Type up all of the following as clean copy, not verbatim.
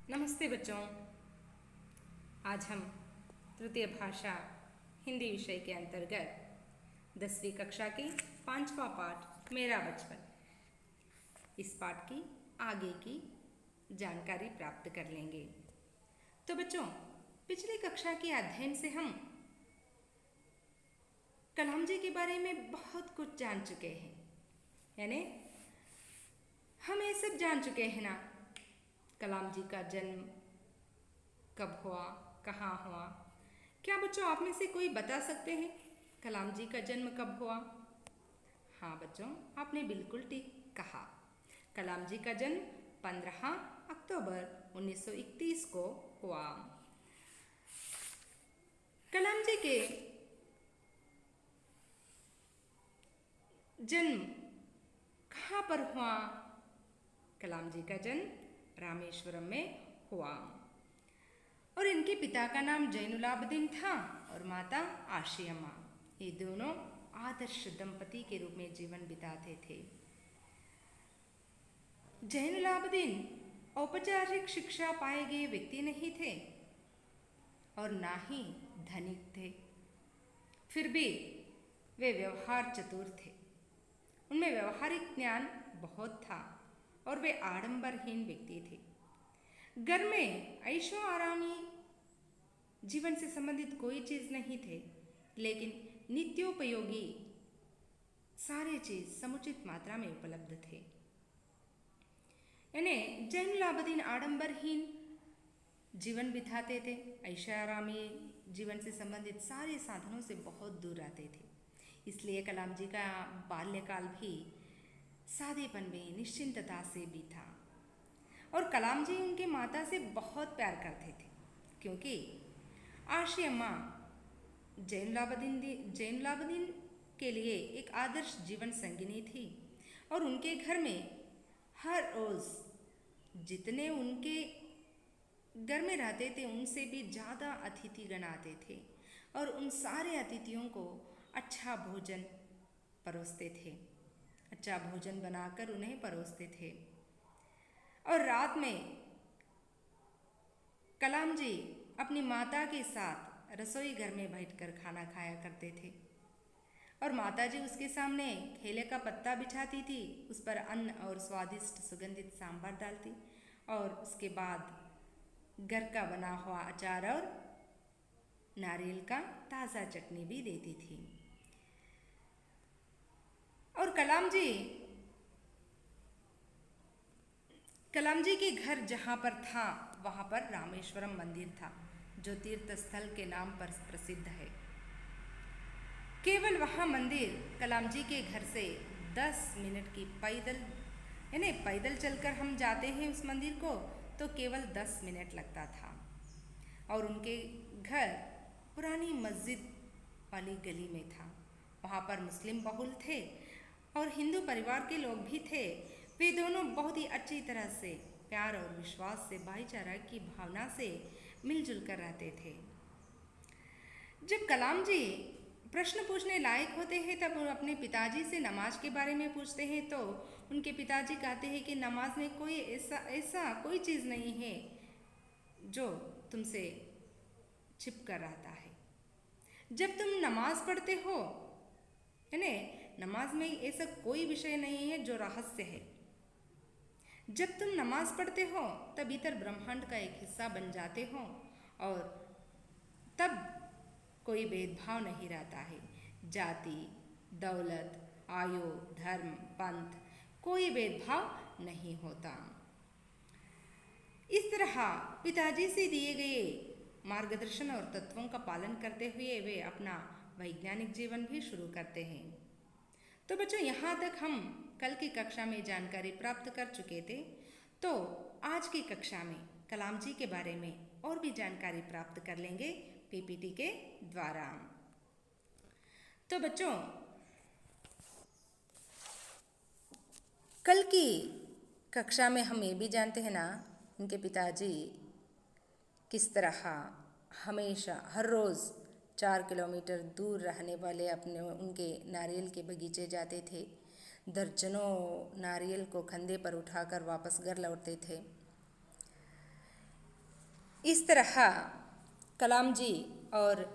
नमस्ते बच्चों। आज हम तृतीय भाषा हिंदी विषय के अंतर्गत 10वीं कक्षा की 5वां पाठ मेरा बचपन, इस पाठ की आगे की जानकारी प्राप्त कर लेंगे। तो बच्चों, पिछली कक्षा के अध्ययन से हम कलाम जी के बारे में बहुत कुछ जान चुके हैं, यानी हम ये सब जान चुके हैं ना। कलाम जी का जन्म कब हुआ, कहाँ हुआ। क्या बच्चों आप में से कोई बता सकते हैं कलाम जी का जन्म कब हुआ? हाँ बच्चों, आपने बिल्कुल ठीक कहा। कलाम जी का जन्म 15 अक्टूबर 1931 को हुआ। कलाम जी के जन्म कहाँ पर हुआ? कलाम जी का जन्म रामेश्वरम में हुआ और इनके पिता का नाम जैनुलाब्दीन था और माता आशियम्मा। ये दोनों आदर्श दंपति के रूप में जीवन बिताते थे। जैनुलाब्दीन औपचारिक शिक्षा पाए गए व्यक्ति नहीं थे और ना ही धनिक थे, फिर भी वे व्यवहार चतुर थे। उनमें व्यवहारिक ज्ञान बहुत था और वे आडंबरहीन व्यक्ति थे। घर में ऐशो आरामी जीवन से संबंधित कोई चीज नहीं थे, लेकिन नित्योपयोगी सारे चीज समुचित मात्रा में उपलब्ध थे। यानी जैनुलाब्दीन आडंबरहीन जीवन बिताते थे, ऐशो आरामी जीवन से संबंधित सारे साधनों से बहुत दूर रहते थे। इसलिए कलाम जी का बाल्यकाल भी सादेपन में निश्चिंतता से बीता और कलाम जी उनके माता से बहुत प्यार करते थे, क्योंकि आशियम्मा जैनुलाब्दीन के लिए एक आदर्श जीवन संगिनी थी और उनके घर में हर रोज जितने उनके घर में रहते थे उनसे भी ज़्यादा अतिथिगण आते थे और उन सारे अतिथियों को अच्छा भोजन परोसते थे, अच्छा भोजन बनाकर उन्हें परोसते थे। और रात में कलाम जी अपनी माता के साथ रसोई घर में बैठकर खाना खाया करते थे और माता जी उसके सामने केले का पत्ता बिछाती थी, उस पर अन्न और स्वादिष्ट सुगंधित सांभर डालती और उसके बाद घर का बना हुआ अचार और नारियल का ताज़ा चटनी भी देती थी। और कलाम जी के घर जहाँ पर था वहाँ पर रामेश्वरम मंदिर था, जो तीर्थ स्थल के नाम पर प्रसिद्ध है। केवल वहाँ मंदिर कलाम जी के घर से 10 मिनट की पैदल चलकर हम जाते हैं उस मंदिर को तो केवल 10 मिनट लगता था। और उनके घर पुरानी मस्जिद वाली गली में था। वहाँ पर मुस्लिम बहुल थे और हिंदू परिवार के लोग भी थे। वे दोनों बहुत ही अच्छी तरह से प्यार और विश्वास से, भाईचारा की भावना से मिलजुल कर रहते थे। जब कलाम जी प्रश्न पूछने लायक होते हैं तब वो अपने पिताजी से नमाज के बारे में पूछते हैं तो उनके पिताजी कहते हैं कि नमाज में कोई ऐसा कोई चीज़ नहीं है जो तुमसे छिप कर रहता है। जब तुम नमाज पढ़ते हो, यानी नमाज में ऐसा कोई विषय नहीं है जो रहस्य है। जब तुम नमाज पढ़ते हो तब इतर ब्रह्मांड का एक हिस्सा बन जाते हो और तब कोई भेदभाव नहीं रहता है। जाति, दौलत, आयु, धर्म, पंथ, कोई भेदभाव नहीं होता। इस तरह पिताजी से दिए गए मार्गदर्शन और तत्वों का पालन करते हुए वे अपना वैज्ञानिक जीवन भी शुरू करते हैं। तो बच्चों, यहाँ तक हम कल की कक्षा में जानकारी प्राप्त कर चुके थे। तो आज की कक्षा में कलाम जी के बारे में और भी जानकारी प्राप्त कर लेंगे पीपीटी के द्वारा। तो बच्चों, कल की कक्षा में हम ये भी जानते हैं ना, उनके पिताजी किस तरह हमेशा हर रोज़ 4 किलोमीटर दूर रहने वाले उनके नारियल के बगीचे जाते थे। दर्जनों नारियल को कंधे पर उठाकर वापस घर लौटते थे। इस तरह कलाम जी और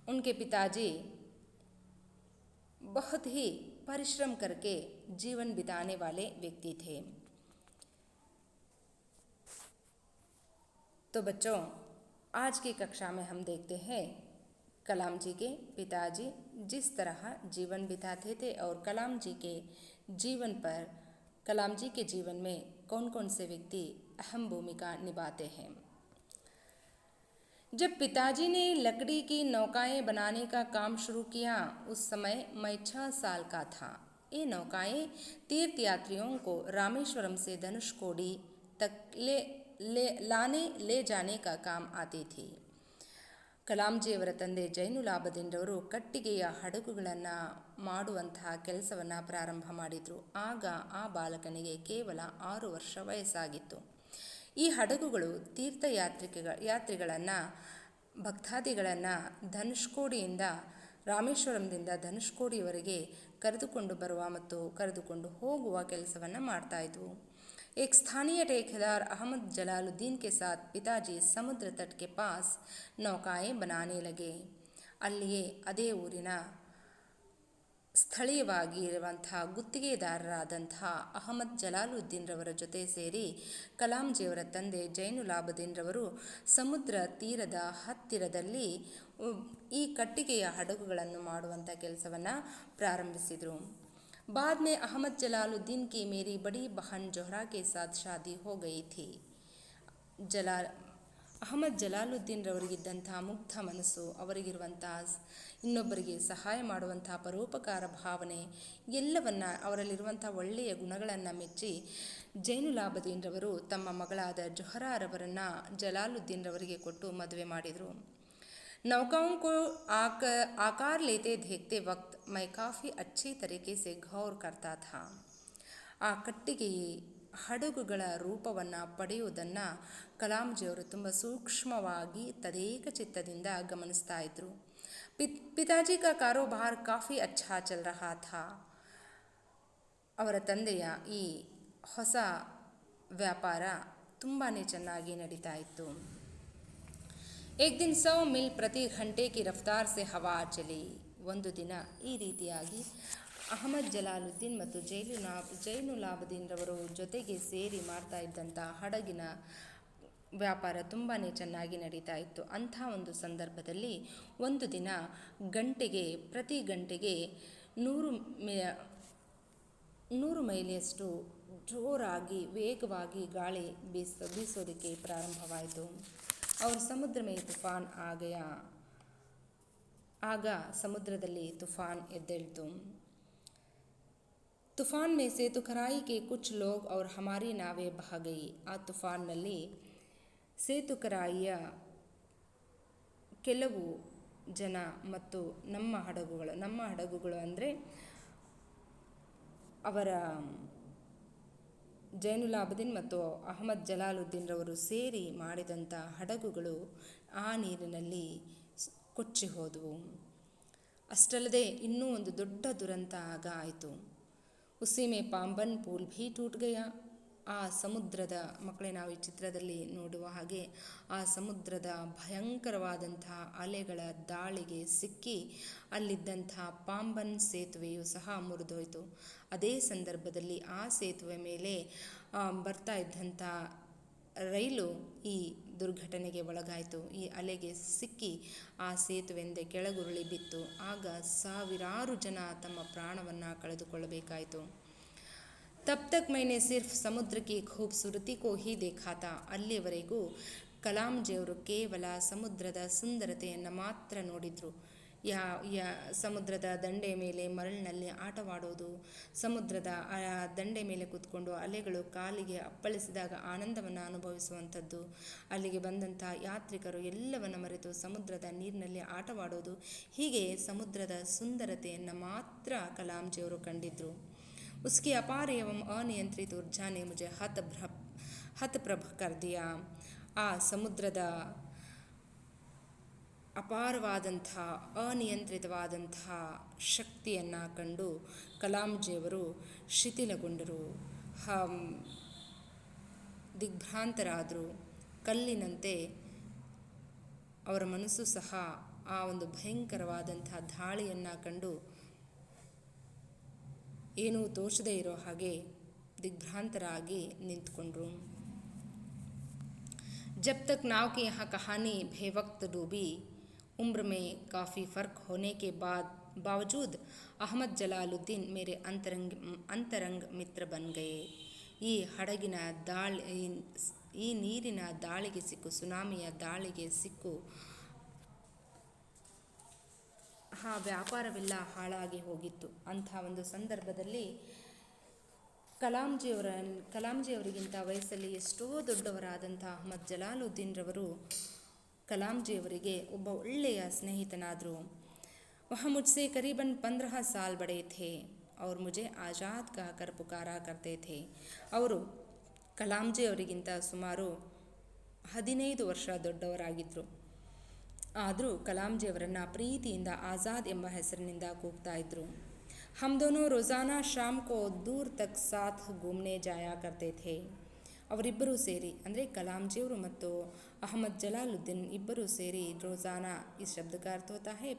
उनके पिताजी बहुत ही परिश्रम करके जीवन बिताने वाले व्यक्ति थे। तो बच्चों, आज की कक्षा में हम देखते हैं कलाम जी के पिताजी जिस तरह जीवन बिताते थे और कलाम जी के जीवन पर, कलाम जी के जीवन में कौन कौन से व्यक्ति अहम भूमिका निभाते हैं। जब पिताजी ने लकड़ी की नौकाएं बनाने का काम शुरू किया, उस समय मैं 6 साल का था। ये नौकाएं तीर्थयात्रियों को रामेश्वरम से धनुषकोडी तक ले जाने का काम आती थी। ಕಲಾಂಜಿಯವರ ತಂದೆ ಜೈನುಲಾಭದಿಂದವರು ಕಟ್ಟಿಗೆಯ ಹಡಗುಗಳನ್ನು ಮಾಡುವಂತಹ ಕೆಲಸವನ್ನು ಪ್ರಾರಂಭ ಮಾಡಿದರು. ಆಗ ಆ ಬಾಲಕನಿಗೆ ಕೇವಲ 6 ವರ್ಷ ವಯಸ್ಸಾಗಿತ್ತು. ಈ ಹಡಗುಗಳು ಯಾತ್ರಿಗಳನ್ನು, ಭಕ್ತಾದಿಗಳನ್ನು ಧನುಷ್ಕೋಡಿಯಿಂದ, ರಾಮೇಶ್ವರಂದಿಂದ ಧನುಷ್ಕೋಡಿಯವರೆಗೆ ಕರೆದುಕೊಂಡು ಬರುವ ಮತ್ತು ಕರೆದುಕೊಂಡು ಹೋಗುವ ಕೆಲಸವನ್ನು ಮಾಡ್ತಾಯಿದ್ವು. एक स्थानीय ठेकेदार अहमद जलालुद्दीन के साथ पिताजी समुद्र तट के पास नौकाएं बनाने लगे. ಅಲ್ಲಿಯೇ ಅದೇ ಊರಿನ ಸ್ಥಳೀಯವಾಗಿರುವಂತಹ ಗುತ್ತಿಗೆದಾರರಾದಂತಹ ಅಹಮದ್ ಜಲಾಲುದ್ದೀನ್ ರವರ ಜೊತೆ ಸೇರಿ ಕಲಾಂಜಿಯವರ ತಂದೆ ಜೈನುಲಾಬದೀನ್ ರವರು ಸಮುದ್ರ ತೀರದ ಹತ್ತಿರದಲ್ಲಿ ಈ ಕಟ್ಟಿಗೆಯ ಹಡಗುಗಳನ್ನು ಮಾಡುವಂಥ ಕೆಲಸವನ್ನು ಪ್ರಾರಂಭಿಸಿದರು. बाद में अहमद जलालुद्दीन की मेरी बड़ी बहन जोहरा के साथ शादी हो गई थी. ಅಹಮದ್ ಜಲಾಲುದ್ದೀನ್ ರವರಿಗಿದ್ದಂತಹ ಮುಗ್ಧ ಮನಸ್ಸು, ಅವರಿಗಿರುವಂತಹ ಇನ್ನೊಬ್ಬರಿಗೆ ಸಹಾಯ ಮಾಡುವಂತಹ ಪರೋಪಕಾರ ಭಾವನೆ, ಎಲ್ಲವನ್ನ, ಅವರಲ್ಲಿರುವಂಥ ಒಳ್ಳೆಯ ಗುಣಗಳನ್ನು ಮೆಚ್ಚಿ ಜೈನುಲಾಬದೀನ್ ರವರು ತಮ್ಮ ಮಗಳಾದ ಜೊಹರಾರವರನ್ನು ಜಲಾಲುದ್ದೀನ್ ರವರಿಗೆ ಕೊಟ್ಟು ಮದುವೆ ಮಾಡಿದರು. नौकाओं को आकार लेते देखते वक्त मैं काफ़ी अच्छी तरीके से गौर करता था. ಆ ಕಟ್ಟಿಗೆ ಹಡಗುಗಳ ರೂಪವನ್ನು ಪಡೆಯುವುದನ್ನು ಕಲಾಂಜಿಯವರು ತುಂಬ ಸೂಕ್ಷ್ಮವಾಗಿ ತದೇಕ ಚಿತ್ತದಿಂದ ಗಮನಿಸ್ತಾ ಇದ್ದರು. ಪಿತಾಜಿ ಕಾ ಕಾರೋಬಾರ್ ಕಾಫಿ ಅಚ್ಚಾ ಚಲ್ ರಹಾ ಥಾ. ಅವರ ತಂದೆಯ ಈ ಹೊಸ ವ್ಯಾಪಾರ ತುಂಬಾ ಚೆನ್ನಾಗಿ ನಡೀತಾ ಇತ್ತು. एक दिन 100 मील प्रति घंटे की रफ्तार से हवा चली. ಒಂದು ದಿನ ಈ ರೀತಿಯಾಗಿ ಅಹಮದ್ ಜಲಾಲುದ್ದೀನ್ ಮತ್ತು ಜೈನುಲಾಬದೀನ್ ರವರು ಜೊತೆಗೆ ಸೇರಿ ಮಾಡ್ತಾ ಇದ್ದಂಥ ಹಡಗಿನ ವ್ಯಾಪಾರ ತುಂಬಾ ಚೆನ್ನಾಗಿ ನಡೀತಾ ಇತ್ತು. ಅಂಥ ಒಂದು ಸಂದರ್ಭದಲ್ಲಿ ಒಂದು ದಿನ ಪ್ರತಿ ಗಂಟೆಗೆ 100 ಮೈಲಿಯಷ್ಟು ಜೋರಾಗಿ ವೇಗವಾಗಿ ಗಾಳಿ ಬೀಸೋದಕ್ಕೆ ಪ್ರಾರಂಭವಾಯಿತು. और समुद्र में तूफान आ गया. ಆಗ ಸಮುದ್ರದಲ್ಲಿ ತುಫಾನ್ ಎದ್ದೇಳಿತು. तूफान में सेतुकराई के कुछ लोग और हमारी नावें बह गई. ಆ ತುಫಾನ್ನಲ್ಲಿ ಸೇತುಕರಾಯಿಯ ಕೆಲವು ಜನ ಮತ್ತು ನಮ್ಮ ಹಡಗುಗಳು ಅಂದರೆ ಅವರ ಜೈನುಲಾಬದೀನ್ ಮತ್ತು ಅಹಮದ್ ಜಲಾಲುದ್ದೀನ್ ರವರು ಸೇರಿ ಮಾಡಿದಂಥ ಹಡಗುಗಳು ಆ ನೀರಿನಲ್ಲಿ ಕೊಚ್ಚಿ ಹೋದವು. ಅಷ್ಟಲ್ಲದೆ ಇನ್ನೂ ಒಂದು ದೊಡ್ಡ ದುರಂತ ಆಗ ಆಯಿತು. ಉಸಿ ಮೇ ಪಾಂಬನ್ ಪೂಲ್ ಭೀ ಟೂಟ್ ಗಯಾ. ಆ ಸಮುದ್ರದ ಮಕ್ಕಳೇ, ನಾವು ಈ ಚಿತ್ರದಲ್ಲಿ ನೋಡುವ ಹಾಗೆ ಆ ಸಮುದ್ರದ ಭಯಂಕರವಾದಂಥ ಅಲೆಗಳ ದಾಳಿಗೆ ಸಿಕ್ಕಿ ಅಲ್ಲಿದ್ದಂಥ ಪಾಂಬನ್ ಸೇತುವೆಯು ಸಹ ಮುರಿದೋಯ್ತು. ಅದೇ ಸಂದರ್ಭದಲ್ಲಿ ಆ ಸೇತುವೆ ಮೇಲೆ ಬರ್ತಾ ಇದ್ದಂಥ ರೈಲು ಈ ದುರ್ಘಟನೆಗೆ ಒಳಗಾಯಿತು. ಈ ಅಲೆಗೆ ಸಿಕ್ಕಿ ಆ ಸೇತುವೆಯಿಂದ ಕೆಳಗುರುಳಿ ಬಿತ್ತು. ಆಗ ಸಾವಿರಾರು ಜನ ತಮ್ಮ ಪ್ರಾಣವನ್ನು ಕಳೆದುಕೊಳ್ಳಬೇಕಾಯಿತು. तब तक मैंने सिर्फ समुद्र की खूबसूरती को ही देखा था. ಅಲ್ಲಿಯವರೆಗೂ ಕಲಾಂಜಿಯವರು ಕೇವಲ ಸಮುದ್ರದ ಸುಂದರತೆಯನ್ನು ಮಾತ್ರ ನೋಡಿದರು. ಸಮುದ್ರದ ದಂಡೆ ಮೇಲೆ ಮರಳಿನಲ್ಲಿ ಆಟವಾಡೋದು, ಸಮುದ್ರದ ದಂಡೆ ಮೇಲೆ ಕೂತ್ಕೊಂಡು ಅಲೆಗಳು ಕಾಲಿಗೆ ಅಪ್ಪಳಿಸಿದಾಗ ಆನಂದವನ್ನು ಅನುಭವಿಸುವಂಥದ್ದು, ಅಲ್ಲಿಗೆ ಬಂದಂಥ ಯಾತ್ರಿಕರು ಎಲ್ಲವನ್ನು ಮರೆತು ಸಮುದ್ರದ ನೀರಿನಲ್ಲಿ ಆಟವಾಡೋದು, ಹೀಗೆ ಸಮುದ್ರದ ಸುಂದರತೆಯನ್ನು ಮಾತ್ರ ಕಲಾಂಜಿಯವರು ಕಂಡಿದ್ದರು. उसकी अपार एवं अनियंत्रित ऊर्जा ने मुझे हतप्रभ कर दिया. ಆ ಸಮುದ್ರದ ಅಪಾರವಾದಂಥ ಅನಿಯಂತ್ರಿತವಾದಂಥ ಶಕ್ತಿಯನ್ನು ಕಂಡು ಕಲಾಂಜಿಯವರು ಶಿಥಿಲಗೊಂಡರು, ದಿಗ್ಭ್ರಾಂತರಾದರು. ಕಲ್ಲಿನಂತೆ ಅವರ ಮನಸ್ಸು ಸಹ ಆ ಒಂದು ಭಯಂಕರವಾದಂಥ ದಾಳಿಯನ್ನು ಕಂಡು ಏನೂ ತೋಚದೇ ಇರೋ ಹಾಗೆ ದಿಗ್ಭ್ರಾಂತರಾಗಿ ನಿಂತ್ಕೊಂಡ್ರು. जब तक नाव की यहाँ कहानी बेवक्त डूबी, उम्र में काफ़ी फ़र्क होने के बावजूद अहमद जलालुद्दीन मेरे अंतरंग ಮಿತ್ರ बन गए. ಈ ಹಡಗಿನ ಈ ನೀರಿನ ದಾಳಿಗೆ ಸಿಕ್ಕು, ಸುನಾಮಿಯ ದಾಳಿಗೆ ಸಿಕ್ಕು ವ್ಯಾಪಾರವೆಲ್ಲ ಹಾಳಾಗಿ ಹೋಗಿತ್ತು. ಅಂಥ ಒಂದು ಸಂದರ್ಭದಲ್ಲಿ ಕಲಾಂಜಿಯವರಿಗಿಂತ ವಯಸ್ಸಲ್ಲಿ ಎಷ್ಟೋ ದೊಡ್ಡವರಾದಂಥ ಅಹಮದ್ ಜಲಾಲುದ್ದೀನ್ರವರು ಕಲಾಂಜಿಯವರಿಗೆ ಒಬ್ಬ ಒಳ್ಳೆಯ ಸ್ನೇಹಿತನಾದರು. वह मुझसे करीबन 15 साल बड़े थे और मुझे आज़ाद कहकर पुकारा करते थे. ಅವರು ಕಲಾಂಜಿಯವರಿಗಿಂತ ಸುಮಾರು 15 ವರ್ಷ ದೊಡ್ಡವರಾಗಿದ್ದರು. ಆದರೂ ಕಲಾಂಜಿಯವರನ್ನು ಪ್ರೀತಿಯಿಂದ ಆಜಾದ್ ಎಂಬ ಹೆಸರಿನಿಂದ ಕೂಗ್ತಾ ಇದ್ರು. हम दोनों रोज़ाना शाम को दूर तक साथ घूमने जाया करते थे. ಅವರಿಬ್ಬರೂ ಸೇರಿ ಅಂದರೆ ಕಲಾಂಜಿಯವರು ಮತ್ತು ಅಹಮದ್ ಜಲಾಲುದ್ದೀನ್ ಇಬ್ಬರೂ ಸೇರಿ ರೋಜಾನಾ, ಈ ಶಬ್ದಕ ಅರ್ಥ ಹೋತಾ ಹೈ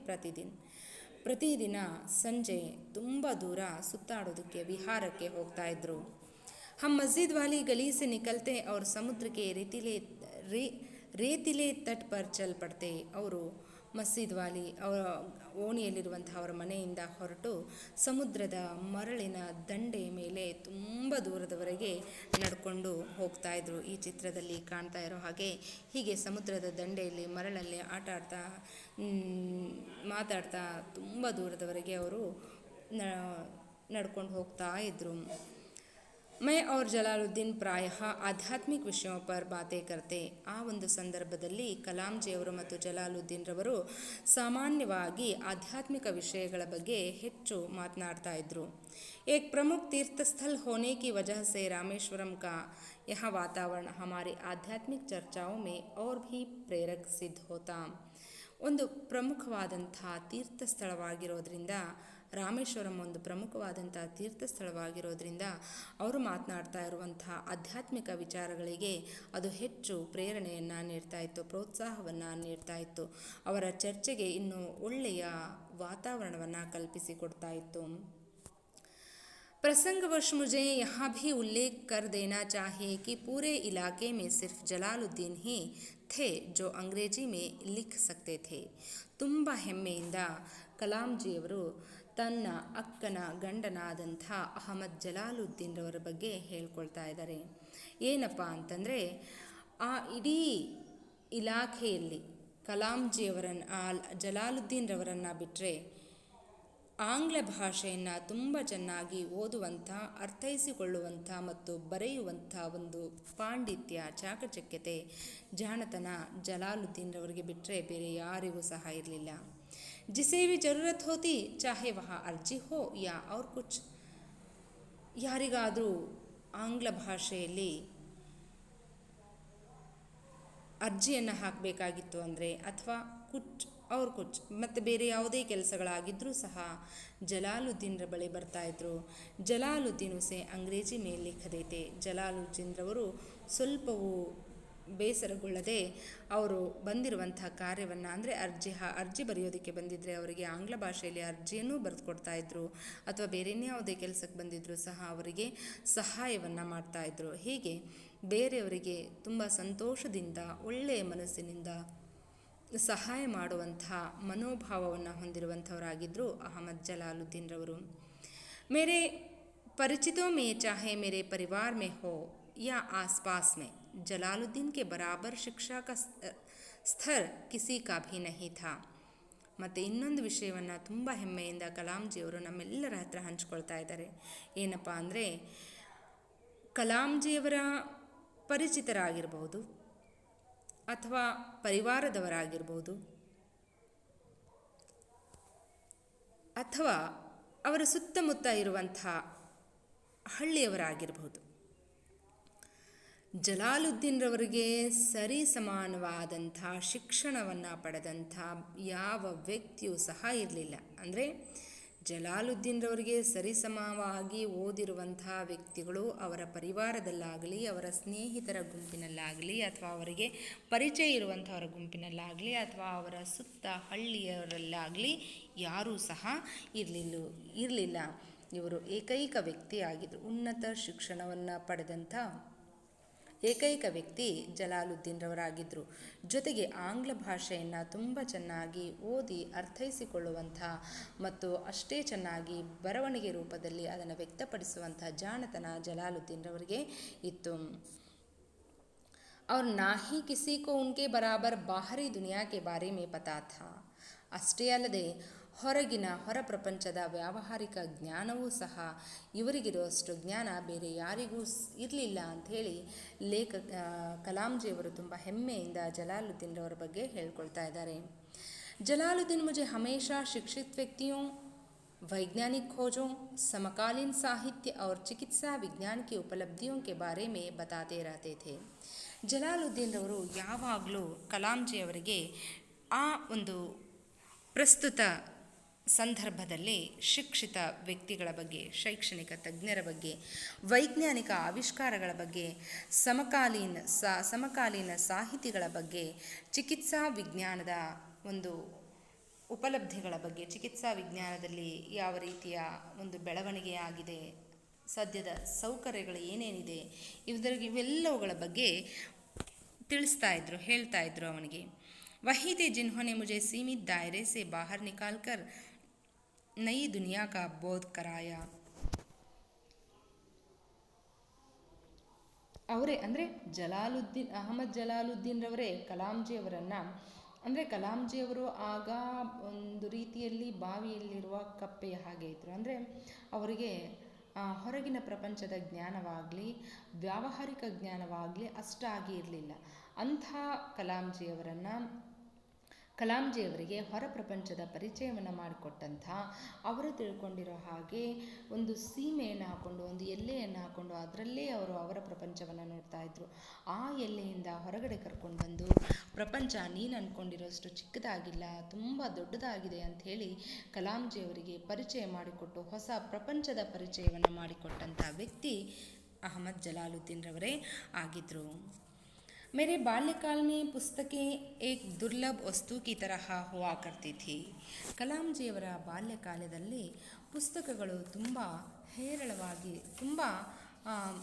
ಪ್ರತಿದಿನ ಸಂಜೆ ತುಂಬ ದೂರ ಸುತ್ತಾಡೋದಕ್ಕೆ ವಿಹಾರಕ್ಕೆ ಹೋಗ್ತಾ ಇದ್ರು. हम मस्जिद वाली गली से निकलते और समुद्र के रेतीले तट पर चल पड़ते. ಅವರು ಮಸ್ಜಿದ್ ವಾಲಿ ಅವರ ಓಣಿಯಲ್ಲಿರುವಂತಹ ಅವರ ಮನೆಯಿಂದ ಹೊರಟು ಸಮುದ್ರದ ಮರಳಿನ ದಂಡೆಯ ಮೇಲೆ ತುಂಬ ದೂರದವರೆಗೆ ನಡ್ಕೊಂಡು ಹೋಗ್ತಾ ಇದ್ರು. ಈ ಚಿತ್ರದಲ್ಲಿ ಕಾಣ್ತಾ ಇರೋ ಹಾಗೆ ಹೀಗೆ ಸಮುದ್ರದ ದಂಡೆಯಲ್ಲಿ ಮರಳಲ್ಲಿ ಆಟ ಆಡ್ತಾ ಮಾತಾಡ್ತಾ ತುಂಬ ದೂರದವರೆಗೆ ಅವರು ನಡ್ಕೊಂಡು ಹೋಗ್ತಾ ಇದ್ರು. मैं और ಜಲಾಲುದ್ದೀನ್ ಪ್ರಾಯಃ ಆಧ್ಯಾತ್ಮಿಕ ವಿಷಯ ಪರ್ ಬಾತೆ ಕರ್ತೆ. ಆ ಒಂದು ಸಂದರ್ಭದಲ್ಲಿ ಕಲಾಂಜಿಯವರು ಮತ್ತು ಜಲಾಲುದ್ದೀನ್ರವರು ಸಾಮಾನ್ಯವಾಗಿ ಆಧ್ಯಾತ್ಮಿಕ ವಿಷಯಗಳ ಬಗ್ಗೆ ಹೆಚ್ಚು ಮಾತನಾಡ್ತಾ ಇದ್ರು. एक प्रमुख तीर्थ स्थल होने की वजह से रामेश्वरम का यह वातावरण हमारी आध्यात्मिक चर्चाओं में और भी प्रेरक सिद्ध होता. ಒಂದು ಪ್ರಮುಖವಾದಂಥ ತೀರ್ಥ ಸ್ಥಳವಾಗಿರೋದ್ರಿಂದ, ರಾಮೇಶ್ವರಂ ಒಂದು ಪ್ರಮುಖವಾದಂಥ ತೀರ್ಥ ಸ್ಥಳವಾಗಿರೋದ್ರಿಂದ ಅವರು ಮಾತನಾಡ್ತಾ ಇರುವಂಥ ಆಧ್ಯಾತ್ಮಿಕ ವಿಚಾರಗಳಿಗೆ ಅದು ಹೆಚ್ಚು ಪ್ರೇರಣೆಯನ್ನು ನೀಡ್ತಾ ಇತ್ತು, ಪ್ರೋತ್ಸಾಹವನ್ನು ನೀಡ್ತಾ ಇತ್ತು. ಅವರ ಚರ್ಚೆಗೆ ಇನ್ನೂ ಒಳ್ಳೆಯ ವಾತಾವರಣವನ್ನು ಕಲ್ಪಿಸಿಕೊಡ್ತಾ ಇತ್ತು. प्रसंगवश मुझे यहाँ भी उल्लेख कर देना चाहिए कि पूरे इलाके में सिर्फ जलालुद्दीन ही थे जो अंग्रेजी में लिख सकते थे. ತುಂಬ ಹೆಮ್ಮೆಯಿಂದ ಕಲಾಂಜಿಯವರು ತನ್ನ ಅಕ್ಕನ ಗಂಡನಾದಂಥ ಅಹಮದ್ ಜಲಾಲುದ್ದೀನ್ರವರ ಬಗ್ಗೆ ಹೇಳ್ಕೊಳ್ತಾ ಇದ್ದಾರೆ. ಏನಪ್ಪ ಅಂತಂದರೆ, ಆ ಇಡೀ ಇಲಾಖೆಯಲ್ಲಿ ಜಲಾಲುದ್ದೀನ್ರವರನ್ನು ಬಿಟ್ಟರೆ ಆಂಗ್ಲ ಭಾಷೆಯನ್ನು ತುಂಬ ಚೆನ್ನಾಗಿ ಓದುವಂಥ, ಅರ್ಥೈಸಿಕೊಳ್ಳುವಂಥ ಮತ್ತು ಬರೆಯುವಂಥ ಒಂದು ಪಾಂಡಿತ್ಯ, ಚಾಕಚಕ್ಯತೆ, ಜಾಣತನ ಜಲಾಲುದ್ದೀನ್ರವರಿಗೆ ಬಿಟ್ಟರೆ ಬೇರೆ ಯಾರಿಗೂ ಸಹ ಇರಲಿಲ್ಲ. ಜಿಸೇ ಭಿ ಜರೂರತ್ ಹೋತಿ ಚಾಹೆ ವಹ ಅರ್ಜಿ ಹೋ ಯಾ ಔರ್ ಕುಚ್. ಯಾರಿಗಾದರೂ ಆಂಗ್ಲ ಭಾಷೆಯಲ್ಲಿ ಅರ್ಜಿಯನ್ನು ಹಾಕಬೇಕಾಗಿತ್ತು ಅಂದರೆ, ಅಥವಾ ಕುಚ್ ಅವ್ರ ಕುಚ್ ಮತ್ತು ಬೇರೆ ಯಾವುದೇ ಕೆಲಸಗಳಾಗಿದ್ದರೂ ಸಹ ಜಲಾಲುದ್ದೀನ್ರ ಬಳಿ ಬರ್ತಾಯಿದ್ರು. ಜಲಾಲುದ್ದೀನ್ ಉಸೆ ಅಂಗ್ರೇಜಿ ಮೇಲೆ ಲಿಖದೇತೆ. ಜಲಾಲುದ್ದೀನ್ರವರು ಸ್ವಲ್ಪವೂ ಬೇಸರಗೊಳ್ಳದೆ ಅವರು ಬಂದಿರುವಂಥ ಕಾರ್ಯವನ್ನು, ಅಂದರೆ ಅರ್ಜಿ ಬರೆಯೋದಕ್ಕೆ ಬಂದಿದ್ದರೆ ಅವರಿಗೆ ಆಂಗ್ಲ ಭಾಷೆಯಲ್ಲಿ ಅರ್ಜಿಯನ್ನು ಬರೆದು ಕೊಡ್ತಾಯಿದ್ರು, ಅಥವಾ ಬೇರೆ ಯಾವುದೇ ಕೆಲಸಕ್ಕೆ ಬಂದಿದ್ದರೂ ಸಹ ಅವರಿಗೆ ಸಹಾಯವನ್ನು ಮಾಡ್ತಾಯಿದ್ರು. ಹೀಗೆ ಬೇರೆಯವರಿಗೆ ತುಂಬ ಸಂತೋಷದಿಂದ, ಒಳ್ಳೆಯ ಮನಸ್ಸಿನಿಂದ ಸಹಾಯ ಮಾಡುವಂಥ ಮನೋಭಾವವನ್ನು ಹೊಂದಿರುವಂಥವರಾಗಿದ್ದರು ಅಹಮದ್ ಜಲಾಲುದ್ದೀನ್ರವರು. ಮೇರೆ ಪರಿಚಿತೋ ಮೇ ಚಾಹೆ ಮೇರೆ ಪರಿವಾರ ಮೇ ಹೋ ಯಾ ಆಸ್ಪಾಸ್ ಮೇ ಜಲಾಲುದ್ದೀನ್ ಕೆ ಬರಾಬರ್ ಶಿಕ್ಷಾ ಕಾ ಸ್ಥರ್ ಕಿಸಿ ಕಾ ಭಿ ನಹಿ ಥಾ. ಮತ್ತು ಇನ್ನೊಂದು ವಿಷಯವನ್ನು ತುಂಬ ಹೆಮ್ಮೆಯಿಂದ ಕಲಾಂಜಿಯವರು ನಮ್ಮೆಲ್ಲರ ಹತ್ರ ಹಂಚ್ಕೊಳ್ತಾ ಇದ್ದಾರೆ. ಏನಪ್ಪ ಅಂದರೆ, ಕಲಾಂಜಿಯವರ ಪರಿಚಿತರಾಗಿರ್ಬೋದು ಅಥವಾ ಪರಿವಾರದವರಾಗಿರ್ಬೋದು ಅಥವಾ ಅವರ ಸುತ್ತಮುತ್ತ ಇರುವಂಥ ಹಳ್ಳಿಯವರಾಗಿರ್ಬೋದು, ಜಲಾಲುದ್ದೀನ್ರವರಿಗೆ ಸರಿ ಸಮಾನವಾದಂಥ ಶಿಕ್ಷಣವನ್ನು ಪಡೆದಂಥ ಯಾವ ವ್ಯಕ್ತಿಯೂ ಸಹ ಇರಲಿಲ್ಲ. ಅಂದರೆ ಜಲಾಲುದ್ದೀನ್ರವರಿಗೆ ಸರಿಸಮವಾಗಿ ಓದಿರುವಂತಹ ವ್ಯಕ್ತಿಗಳು ಅವರ ಪರಿವಾರದಲ್ಲಾಗಲಿ, ಅವರ ಸ್ನೇಹಿತರ ಗುಂಪಿನಲ್ಲಾಗಲಿ, ಅಥವಾ ಅವರಿಗೆ ಪರಿಚಯ ಇರುವಂಥವರ ಗುಂಪಿನಲ್ಲಾಗಲಿ, ಅಥವಾ ಅವರ ಸುತ್ತ ಹಳ್ಳಿಯವರಲ್ಲಾಗಲಿ ಯಾರೂ ಸಹ ಇರಲಿಲ್ಲ. ಇವರು ಏಕೈಕ ವ್ಯಕ್ತಿಯಾಗಿದ್ದರು. ಉನ್ನತ ಶಿಕ್ಷಣವನ್ನು ಪಡೆದಂಥ ಏಕೈಕ ವ್ಯಕ್ತಿ ಜಲಾಲುದ್ದೀನ್ರವರಾಗಿದ್ದರು. ಜೊತೆಗೆ ಆಂಗ್ಲ ಭಾಷೆಯನ್ನು ತುಂಬ ಚೆನ್ನಾಗಿ ಓದಿ ಅರ್ಥೈಸಿಕೊಳ್ಳುವಂಥ ಮತ್ತು ಅಷ್ಟೇ ಚೆನ್ನಾಗಿ ಬರವಣಿಗೆ ರೂಪದಲ್ಲಿ ಅದನ್ನು ವ್ಯಕ್ತಪಡಿಸುವಂಥ ಜಾಣತನ ಜಲಾಲುದ್ದೀನ್ರವರಿಗೆ ಇತ್ತು. और ना ही किसी को उनके बराबर बाहरी दुनिया के बारे में पता था. ಅಷ್ಟೇ ಅಲ್ಲದೆ ಹೊರ ಪ್ರಪಂಚದ ವ್ಯಾವಹಾರಿಕ ಜ್ಞಾನವೂ ಸಹ ಇವರಿಗಿರುವಷ್ಟು ಜ್ಞಾನ ಬೇರೆ ಯಾರಿಗೂ ಇರಲಿಲ್ಲ ಅಂಥೇಳಿ ಕಲಾಂಜಿಯವರು ತುಂಬ ಹೆಮ್ಮೆಯಿಂದ ಜಲಾಲುದ್ದೀನ್ರವರ ಬಗ್ಗೆ ಹೇಳ್ಕೊಳ್ತಾ ಇದ್ದಾರೆ. जलालुद्दीन मुझे हमेशा शिक्षित व्यक्तियों, वैज्ञानिक खोजों, समकालीन साहित्य और चिकित्सा विज्ञान की उपलब्धियों के बारे में बताते रहते थे. ಜಲಾಲುದ್ದೀನ್ರವರು ಯಾವಾಗಲೂ ಕಲಾಂಜಿಯವರಿಗೆ ಆ ಒಂದು ಪ್ರಸ್ತುತ ಸಂದರ್ಭದಲ್ಲಿ ಶಿಕ್ಷಿತ ವ್ಯಕ್ತಿಗಳ ಬಗ್ಗೆ, ಶೈಕ್ಷಣಿಕ ತಜ್ಞರ ಬಗ್ಗೆ, ವೈಜ್ಞಾನಿಕ ಆವಿಷ್ಕಾರಗಳ ಬಗ್ಗೆ, ಸಮಕಾಲೀನ ಸಾಹಿತಿಗಳ ಬಗ್ಗೆ, ಚಿಕಿತ್ಸಾ ವಿಜ್ಞಾನದ ಒಂದು ಉಪಲಬ್ಧಿಗಳ ಬಗ್ಗೆ, ಚಿಕಿತ್ಸಾ ವಿಜ್ಞಾನದಲ್ಲಿ ಯಾವ ರೀತಿಯ ಒಂದು ಬೆಳವಣಿಗೆ ಆಗಿದೆ, ಸದ್ಯದ ಸೌಕರ್ಯಗಳು ಏನೇನಿದೆ, ಇವೆಲ್ಲವುಗಳ ಬಗ್ಗೆ ಹೇಳ್ತಾ ಇದ್ರು ಅವನಿಗೆ. वही थे जिन्होंने मुझे सीमित दायरे से बाहर निकालकर नई दुनिया का बोध कराया. ಅವರೇ ಅಂದರೆ ಅಹಮದ್ ಜಲಾಲುದ್ದೀನ್ರವರೇ ಕಲಾಂಜಿಯವರನ್ನು, ಅಂದರೆ ಕಲಾಂಜಿಯವರು ಆಗ ಒಂದು ರೀತಿಯಲ್ಲಿ ಬಾವಿಯಲ್ಲಿರುವ ಕಪ್ಪೆಯ ಹಾಗೆ ಇದ್ದರು. ಅಂದರೆ ಅವರಿಗೆ ಹೊರಗಿನ ಪ್ರಪಂಚದ ಜ್ಞಾನವಾಗಲಿ, ವ್ಯಾವಹಾರಿಕ ಜ್ಞಾನವಾಗಲಿ ಅಷ್ಟಾಗಿ ಇರಲಿಲ್ಲ. ಅಂಥ ಕಲಾಂಜಿಯವರಿಗೆ ಹೊರ ಪ್ರಪಂಚದ ಪರಿಚಯವನ್ನು ಮಾಡಿಕೊಟ್ಟಂಥ, ಅವರು ತಿಳ್ಕೊಂಡಿರೋ ಹಾಗೆ ಒಂದು ಸೀಮೆಯನ್ನು ಹಾಕ್ಕೊಂಡು, ಒಂದು ಎಲ್ಲೆಯನ್ನು ಹಾಕ್ಕೊಂಡು ಅದರಲ್ಲೇ ಅವರು ಅವರ ಪ್ರಪಂಚವನ್ನು ನೋಡ್ತಾ ಇದ್ರು. ಆ ಎಲ್ಲೆಯಿಂದ ಹೊರಗಡೆ ಕರ್ಕೊಂಡು ಬಂದು ಪ್ರಪಂಚ ನೀನು ಅಂದ್ಕೊಂಡಿರೋಷ್ಟು ಚಿಕ್ಕದಾಗಿಲ್ಲ, ತುಂಬ ದೊಡ್ಡದಾಗಿದೆ ಅಂಥೇಳಿ ಕಲಾಂಜಿಯವರಿಗೆ ಪರಿಚಯ ಮಾಡಿಕೊಟ್ಟು ಹೊಸ ಪ್ರಪಂಚದ ಪರಿಚಯವನ್ನು ಮಾಡಿಕೊಟ್ಟಂಥ ವ್ಯಕ್ತಿ ಅಹಮದ್ ಜಲಾಲುದ್ದೀನ್ರವರೇ ಆಗಿದ್ದರು. मेरे बाल्यकाल में पुस्तकें एक दुर्लभ वस्तु की तरह हुआ करती थी. ಕಲಾಂಜಿಯವರ ಬಾಲ್ಯಕಾಲದಲ್ಲಿ ಪುಸ್ತಕಗಳು ತುಂಬ ಹೇರಳವಾಗಿ,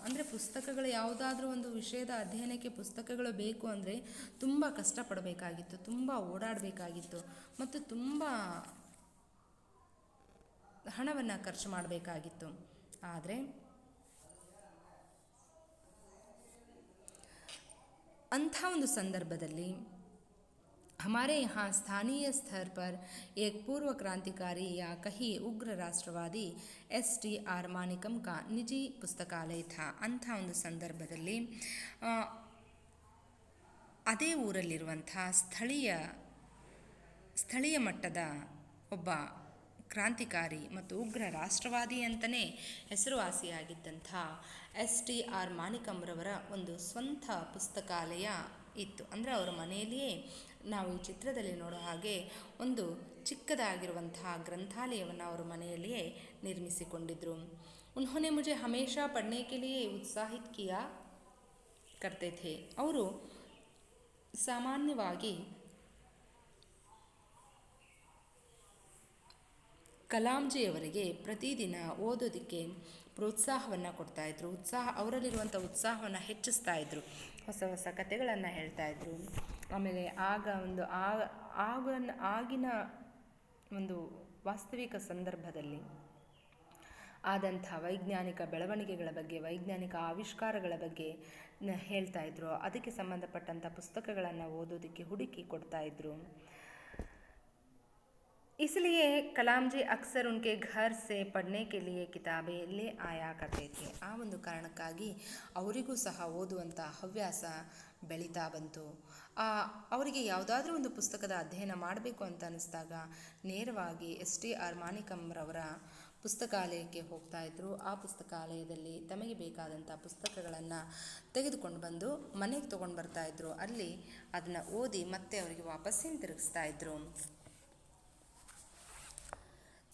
ಅಂದರೆ ಪುಸ್ತಕಗಳು ಯಾವುದಾದ್ರೂ ಒಂದು ವಿಷಯದ ಅಧ್ಯಯನಕ್ಕೆ ಪುಸ್ತಕಗಳು ಬೇಕು ಅಂದರೆ ತುಂಬ ಕಷ್ಟಪಡಬೇಕಾಗಿತ್ತು, ತುಂಬ ಓಡಾಡಬೇಕಾಗಿತ್ತು ಮತ್ತು ತುಂಬ ಹಣವನ್ನು ಖರ್ಚು ಮಾಡಬೇಕಾಗಿತ್ತು. ಆದರೆ ಅಂಥ ಒಂದು ಸಂದರ್ಭದಲ್ಲಿ हमारे यहाँ स्थानीय स्तर पर एक पूर्व क्रांतिकारी या कहीं उग्र राष्ट्रवादी STR मानिकम का निजी पुस्तकालय था. ಅಂಥ ಒಂದು ಸಂದರ್ಭದಲ್ಲಿ ಅದೇ ಊರಲ್ಲಿರುವಂಥ ಸ್ಥಳೀಯ ಮಟ್ಟದ ಒಬ್ಬ ಕ್ರಾಂತಿಕಾರಿ ಮತ್ತು ಉಗ್ರ ರಾಷ್ಟ್ರವಾದಿ ಅಂತಲೇ ಹೆಸರುವಾಸಿಯಾಗಿದ್ದಂಥ STR ಮಾನಿಕಂರವರ ಒಂದು ಸ್ವಂತ ಪುಸ್ತಕಾಲಯ ಇತ್ತು. ಅಂದರೆ ಅವರ ಮನೆಯಲ್ಲಿಯೇ ನಾವು ಈ ಚಿತ್ರದಲ್ಲಿ ನೋಡೋ ಹಾಗೆ ಒಂದು ಚಿಕ್ಕದಾಗಿರುವಂತಹ ಗ್ರಂಥಾಲಯವನ್ನು ಅವರ ಮನೆಯಲ್ಲಿಯೇ ನಿರ್ಮಿಸಿಕೊಂಡಿದ್ದರು. ಉನ್ಹೋನೆ ಮುझे ಹಮೇಶಾ ಪढ़ने के लिए उत्साहित किया करते थे. ಅವರು ಸಾಮಾನ್ಯವಾಗಿ ಕಲಾಂಜಿಯವರಿಗೆ ಪ್ರತಿದಿನ ಓದೋದಕ್ಕೆ ಪ್ರೋತ್ಸಾಹವನ್ನು ಕೊಡ್ತಾಯಿದ್ರು. ಅವರಲ್ಲಿರುವಂಥ ಉತ್ಸಾಹವನ್ನು ಹೆಚ್ಚಿಸ್ತಾ ಇದ್ದರು. ಹೊಸ ಹೊಸ ಕಥೆಗಳನ್ನು ಹೇಳ್ತಾಯಿದ್ರು. ಆಮೇಲೆ ಆಗಿನ ಒಂದು ವಾಸ್ತವಿಕ ಸಂದರ್ಭದಲ್ಲಿ ಆದಂಥ ವೈಜ್ಞಾನಿಕ ಬೆಳವಣಿಗೆಗಳ ಬಗ್ಗೆ, ವೈಜ್ಞಾನಿಕ ಆವಿಷ್ಕಾರಗಳ ಬಗ್ಗೆ ಹೇಳ್ತಾಯಿದ್ರು. ಅದಕ್ಕೆ ಸಂಬಂಧಪಟ್ಟಂಥ ಪುಸ್ತಕಗಳನ್ನು ಓದೋದಕ್ಕೆ ಹುಡುಕಿ ಕೊಡ್ತಾಯಿದ್ರು. इसलिए कलाम जी अक्सर उनके घर से पढ़ने के लिए किताबें ले आया करते थे. ಆ ಒಂದು ಕಾರಣಕ್ಕಾಗಿ ಅವರಿಗೂ ಸಹ ಓದುವಂಥ ಹವ್ಯಾಸ ಬೆಳೀತಾ ಬಂತು. ಅವರಿಗೆ ಯಾವುದಾದ್ರೂ ಒಂದು ಪುಸ್ತಕದ ಅಧ್ಯಯನ ಮಾಡಬೇಕು ಅಂತ ಅನ್ನಿಸ್ದಾಗ ನೇರವಾಗಿ STR ಮಾನಿಕಂರವರ ಪುಸ್ತಕಾಲಯಕ್ಕೆ ಹೋಗ್ತಾ ಇದ್ರು. ಆ ಪುಸ್ತಕಾಲಯದಲ್ಲಿ ತಮಗೆ ಬೇಕಾದಂಥ ಪುಸ್ತಕಗಳನ್ನು ತೆಗೆದುಕೊಂಡು ಬಂದು ಮನೆಗೆ ತೊಗೊಂಡು ಬರ್ತಾಯಿದ್ರು. ಅಲ್ಲಿ ಅದನ್ನು ಓದಿ ಮತ್ತೆ ಅವರಿಗೆ ವಾಪಸ್ ಹಿಂತಿರುಗಿಸ್ತಾ ಇದ್ರು.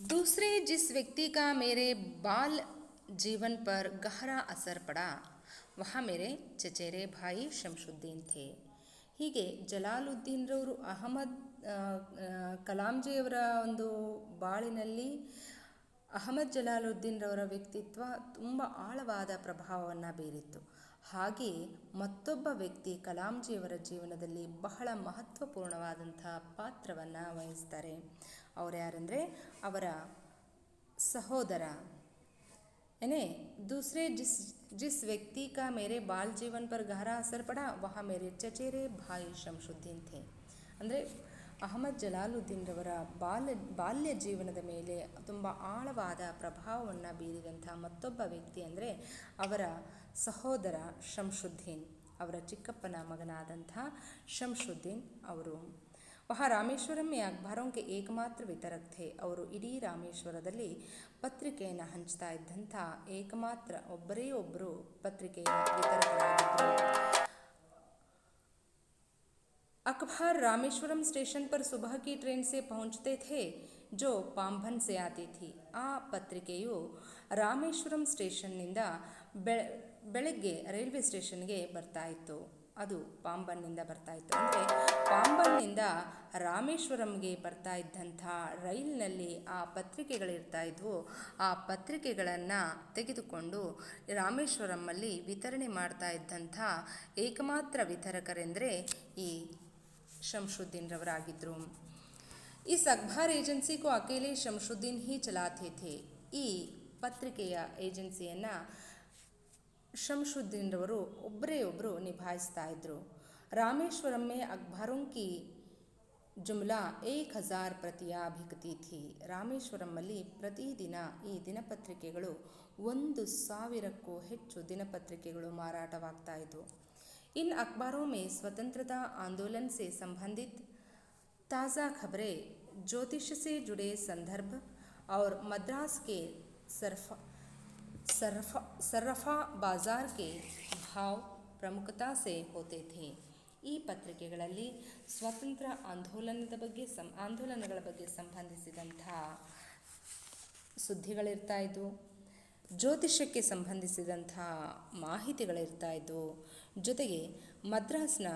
दूसरे जिस व्यक्ति का मेरे बाल जीवन पर गहरा असर पड़ा वह मेरे ಚಚೇರೆ ಭಾಯಿ ಶಂಶುದ್ದೀನ್ ಥೆ. ಹೀಗೆ ಜಲಾಲುದ್ದೀನ್ರವರು ಕಲಾಂಜಿಯವರ ಒಂದು ಬಾಳಿನಲ್ಲಿ ಅಹಮದ್ ಜಲಾಲುದ್ದೀನ್ರವರ ವ್ಯಕ್ತಿತ್ವ ತುಂಬ ಆಳವಾದ ಪ್ರಭಾವವನ್ನು ಬೀರಿತ್ತು. ಹಾಗೆಯೇ ಮತ್ತೊಬ್ಬ ವ್ಯಕ್ತಿ ಕಲಾಂಜಿಯವರ ಜೀವನದಲ್ಲಿ ಬಹಳ ಮಹತ್ವಪೂರ್ಣವಾದಂಥ ಪಾತ್ರವನ್ನು ವಹಿಸ್ತಾರೆ. ಅವರು ಯಾರಂದರೆ ಅವರ ಸಹೋದರ. यानी दूसरे जिस व्यक्ति का मेरे बाल जीवन पर गहरा असर पड़ा वह मेरे ಚಚೇರೆ ಭಾಯಿ ಶಂಶುದ್ದೀನ್ ಥೆ. ಅಂದರೆ ಅಹಮದ್ ಜಲಾಲುದ್ದೀನ್ರವರ ಬಾಲ್ಯ ಜೀವನದ ಮೇಲೆ ತುಂಬ ಆಳವಾದ ಪ್ರಭಾವವನ್ನು ಬೀರಿದಂಥ ಮತ್ತೊಬ್ಬ ವ್ಯಕ್ತಿ ಅಂದರೆ ಅವರ ಸಹೋದರ ಶಂಶುದ್ದೀನ್, ಅವರ ಚಿಕ್ಕಪ್ಪನ ಮಗನಾದಂಥ ಶಂಶುದ್ದೀನ್ ಅವರು. वह रामेश्वरम में अखबारों के एकमात्र वितरक थे. ಅವರು ಇಡೀ ರಾಮೇಶ್ವರದಲ್ಲಿ ಪತ್ರಿಕೆಯನ್ನು ಹಂಚ್ತಾ ಇದ್ದಂಥ ಏಕಮಾತ್ರ ಒಬ್ಬರೇ ಒಬ್ಬರು ಪತ್ರಿಕೆಯ ವಿತರಕರಾಗಿದ್ದರು. अखबार रामेश्वरम स्टेशन पर सुबह की ट्रेन से पहुंचते थे जो पांबन से आती थी. ಆ ಪತ್ರಿಕೆಯು ರಾಮೇಶ್ವರಂ ಸ್ಟೇಷನ್ನಿಂದ ಬೆಳಗ್ಗೆ ರೈಲ್ವೆ ಸ್ಟೇಷನ್ಗೆ ಬರ್ತಾ ಇತ್ತು. ಅದು ಪಾಂಬನ್ನಿಂದ ಬರ್ತಾ ಇತ್ತು. ಅಂದರೆ ಪಾಂಬನ್ನಿಂದ ರಾಮೇಶ್ವರಂಗೆ ಬರ್ತಾ ಇದ್ದಂಥ ರೈಲಿನಲ್ಲಿ ಆ ಪತ್ರಿಕೆಗಳಿರ್ತಾ ಇದ್ವು. ಆ ಪತ್ರಿಕೆಗಳನ್ನು ತೆಗೆದುಕೊಂಡು ರಾಮೇಶ್ವರಮಲ್ಲಿ ವಿತರಣೆ ಮಾಡ್ತಾ ಇದ್ದಂಥ ಏಕಮಾತ್ರ ವಿತರಕರೆಂದರೆ ಈ ಶಂಶುದ್ದೀನ್ರವರಾಗಿದ್ದರು. इस अखबार एजेंसी को अकेले शमशुद्दीन ही चलाते थे. ಈ ಪತ್ರಿಕೆಯ ಏಜೆನ್ಸಿಯನ್ನು ಶಂಶುದ್ದೀನ್ರವರು ಒಬ್ಬರೇ ಒಬ್ಬರು ನಿಭಾಯಿಸ್ತಾ ಇದ್ದರು. ರಾಮೇಶ್ವರಂ में अखबारों की जुमला 1000 प्रतियां बिकती थी. ರಾಮೇಶ್ವರಮಲ್ಲಿ ಪ್ರತಿದಿನ ಈ ದಿನಪತ್ರಿಕೆಗಳು 1000ಕ್ಕೂ ಹೆಚ್ಚು ದಿನಪತ್ರಿಕೆಗಳು ಮಾರಾಟವಾಗ್ತಾ ಇದ್ವು. इन अखबारों में स्वतंत्रता आंदोलन से संबंधित ताज़ा खबरें, ज्योतिष से जुड़े संदर्भ और मद्रास के सर्रफा बाजार के भाव प्रमुखता से होते थे. ಈ ಪತ್ರಿಕೆಗಳಲ್ಲಿ ಸ್ವಾತಂತ್ರ್ಯ ಆಂದೋಲನಗಳ ಬಗ್ಗೆ ಸಂಬಂಧಿಸಿದಂಥ ಸುದ್ದಿಗಳಿರ್ತಾ ಇದ್ವು, ಜ್ಯೋತಿಷ್ಯಕ್ಕೆ ಸಂಬಂಧಿಸಿದಂಥ ಮಾಹಿತಿಗಳಿರ್ತಾ ಇದ್ವು. ಜೊತೆಗೆ ಮದ್ರಾಸ್ನ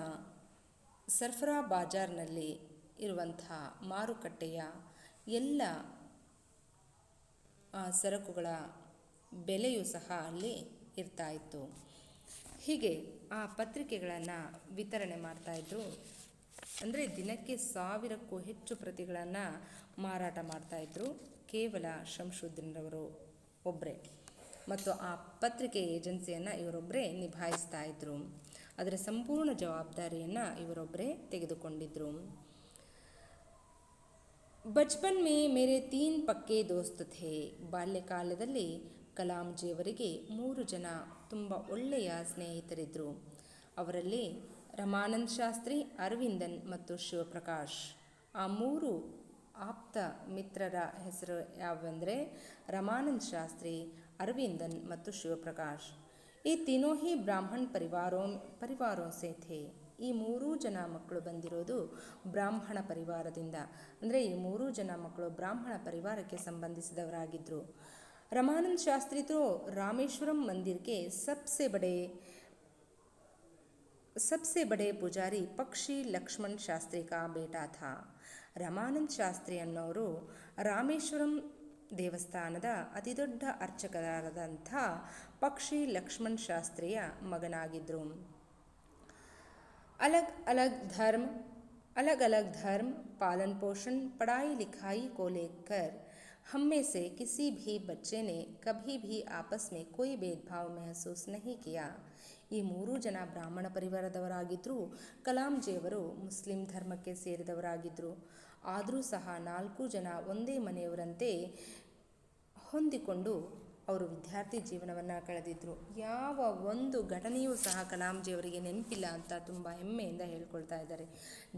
ಸರ್ಫರಾ ಬಾಜಾರ್ನಲ್ಲಿ ಇರುವಂಥ ಮಾರುಕಟ್ಟೆಯ ಎಲ್ಲ ಸರಕುಗಳ ಬೆಲೆಯೂ ಸಹ ಅಲ್ಲಿ ಇರ್ತಾ ಇತ್ತು. ಹೀಗೆ ಆ ಪತ್ರಿಕೆಗಳನ್ನು ವಿತರಣೆ ಮಾಡ್ತಾಯಿದ್ರು. ಅಂದರೆ ದಿನಕ್ಕೆ 1000ಕ್ಕೂ ಹೆಚ್ಚು ಪ್ರತಿಗಳನ್ನು ಮಾರಾಟ ಮಾಡ್ತಾಯಿದ್ರು ಕೇವಲ ಶಂಶುದ್ದೀನ್ರವರು ಒಬ್ಬರೇ. ಮತ್ತು ಆ ಪತ್ರಿಕೆ ಏಜೆನ್ಸಿಯನ್ನು ಇವರೊಬ್ಬರೇ ನಿಭಾಯಿಸ್ತಾ ಇದ್ದರು. ಅದರ ಸಂಪೂರ್ಣ ಜವಾಬ್ದಾರಿಯನ್ನು ಇವರೊಬ್ಬರೇ ತೆಗೆದುಕೊಂಡಿದ್ದರು. ಬಚ್ಪನ್ ಮೇ ಮೇರೆ 3 ಪಕ್ಕೆ ದೋಸ್ತ್ ಥೇ. ಬಾಲ್ಯಕಾಲದಲ್ಲಿ ಕಲಾಂಜಿಯವರಿಗೆ 3 ಜನ ತುಂಬ ಒಳ್ಳೆಯ ಸ್ನೇಹಿತರಿದ್ದರು. ಅವರಲ್ಲಿ ರಮಾನಂದ್ ಶಾಸ್ತ್ರಿ, ಅರವಿಂದನ್ ಮತ್ತು ಶಿವಪ್ರಕಾಶ್. ಆ 3 ಆಪ್ತ ಮಿತ್ರರ ಹೆಸರು ಯಾವೆಂದರೆ ರಮಾನಂದ್ ಶಾಸ್ತ್ರಿ, ಅರವಿಂದನ್ ಮತ್ತು ಶಿವಪ್ರಕಾಶ್. ಈ तीनों ही ब्राह्मण परिवारों से थे. ಈ 3 ಜನ ಮಕ್ಕಳು ಬಂದಿರೋದು ಬ್ರಾಹ್ಮಣ ಪರಿವಾರದಿಂದ. ಅಂದರೆ ಈ 3 ಜನ ಮಕ್ಕಳು ಬ್ರಾಹ್ಮಣ ಪರಿವಾರಕ್ಕೆ ಸಂಬಂಧಿಸಿದವರಾಗಿದ್ದರು. रमानंद शास्त्री तो रामेश्वरम मंदिर के सबसे बड़े पुजारी पक्षी लक्ष्मण शास्त्री का बेटा था. ರಮಾನಂದ್ ಶಾಸ್ತ್ರಿ ಅನ್ನೋರು ರಾಮೇಶ್ವರಂ ದೇವಸ್ಥಾನದ ಅತಿದೊಡ್ಡ ಅರ್ಚಕರಾದಂಥ ಪಕ್ಷಿ ಲಕ್ಷ್ಮಣ್ ಶಾಸ್ತ್ರಿಯ ಮಗನಾಗಿದ್ದರು. अलग अलग धर्म पालन पोषण पढ़ाई लिखाई को लेकर हम में से किसी भी बच्चे ने कभी भी आपस में कोई भेदभाव महसूस नहीं किया. ಈ 3 ಜನ ಬ್ರಾಹ್ಮಣ ಪರಿವಾರದವರಾಗಿದ್ದರು. ಕಲಾಂಜಿಯವರು ಮುಸ್ಲಿಂ ಧರ್ಮಕ್ಕೆ ಸೇರಿದವರಾಗಿದ್ದರು. ಆದರೂ ಸಹ 4 ಜನ ಒಂದೇ ಮನೆಯವರಂತೆ ಹೊಂದಿಕೊಂಡು ಅವರು ವಿದ್ಯಾರ್ಥಿ ಜೀವನವನ್ನು ಕಳೆದಿದ್ದರು. ಯಾವ ಒಂದು ಘಟನೆಯೂ ಸಹ ಕಲಾಂಜಿಯವರಿಗೆ ನೆನಪಿಲ್ಲ ಅಂತ ತುಂಬ ಹೆಮ್ಮೆಯಿಂದ ಹೇಳ್ಕೊಳ್ತಾ ಇದ್ದಾರೆ.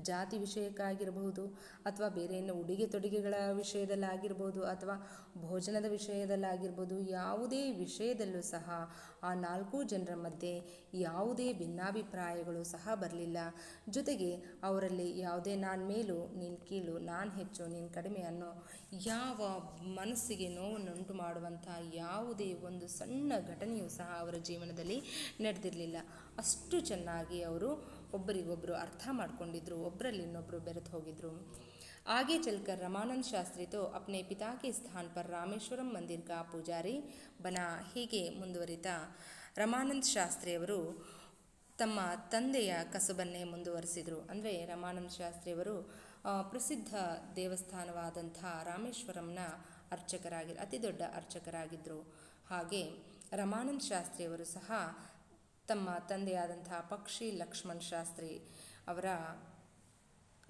ಜಾತಿ ವಿಷಯಕ್ಕಾಗಿರಬಹುದು, ಅಥವಾ ಬೇರೆ ಉಡುಗೆ ತೊಡುಗೆಗಳ ವಿಷಯದಲ್ಲಾಗಿರ್ಬೋದು, ಅಥವಾ ಭೋಜನದ ವಿಷಯದಲ್ಲಾಗಿರ್ಬೋದು, ಯಾವುದೇ ವಿಷಯದಲ್ಲೂ ಸಹ ಆ 4 ಜನರ ಮಧ್ಯೆ ಯಾವುದೇ ಭಿನ್ನಾಭಿಪ್ರಾಯಗಳು ಸಹ ಬರಲಿಲ್ಲ. ಜೊತೆಗೆ ಅವರಲ್ಲಿ ಯಾವುದೇ ನಾನು ಮೇಲು ನೀನು ಕೀಳು, ನಾನು ಹೆಚ್ಚು ನೀನು ಕಡಿಮೆ ಅನ್ನೋ ಯಾವ ಮನಸ್ಸಿಗೆ ನೋವನ್ನುಂಟು ಮಾಡುವಂಥ ಯಾವುದೇ ಒಂದು ಸಣ್ಣ ಘಟನೆಯೂ ಸಹ ಅವರ ಜೀವನದಲ್ಲಿ ನಡೆದಿರಲಿಲ್ಲ. ಅಷ್ಟು ಚೆನ್ನಾಗಿ ಅವರು ಒಬ್ಬರಿಗೊಬ್ಬರು ಅರ್ಥ ಮಾಡ್ಕೊಂಡಿದ್ರು, ಒಬ್ಬರಲ್ಲಿ ಇನ್ನೊಬ್ಬರು ಬೆರೆತು ಹೋಗಿದ್ರು. आगे चलकर रमानंद शास्त्री तो अपने पिता के स्थान पर रामेश्वरम मंदिर का पुजारी बना. ಹೀಗೆ ಮುಂದುವರಿತಾ ರಮಾನಂದ್ ಶಾಸ್ತ್ರಿಯವರು ತಮ್ಮ ತಂದೆಯ ಕಸುಬನ್ನೇ ಮುಂದುವರಿಸಿದರು. ಅಂದರೆ ರಮಾನಂದ್ ಶಾಸ್ತ್ರಿಯವರು ಪ್ರಸಿದ್ಧ ದೇವಸ್ಥಾನವಾದಂಥ ರಾಮೇಶ್ವರಂನ ಅತಿ ದೊಡ್ಡ ಅರ್ಚಕರಾಗಿದ್ದರು. ಹಾಗೆ ರಮಾನಂದ್ ಶಾಸ್ತ್ರಿಯವರು ಸಹ ತಮ್ಮ ತಂದೆಯಾದಂಥ ಪಕ್ಷಿ ಲಕ್ಷ್ಮಣ್ ಶಾಸ್ತ್ರಿ ಅವರ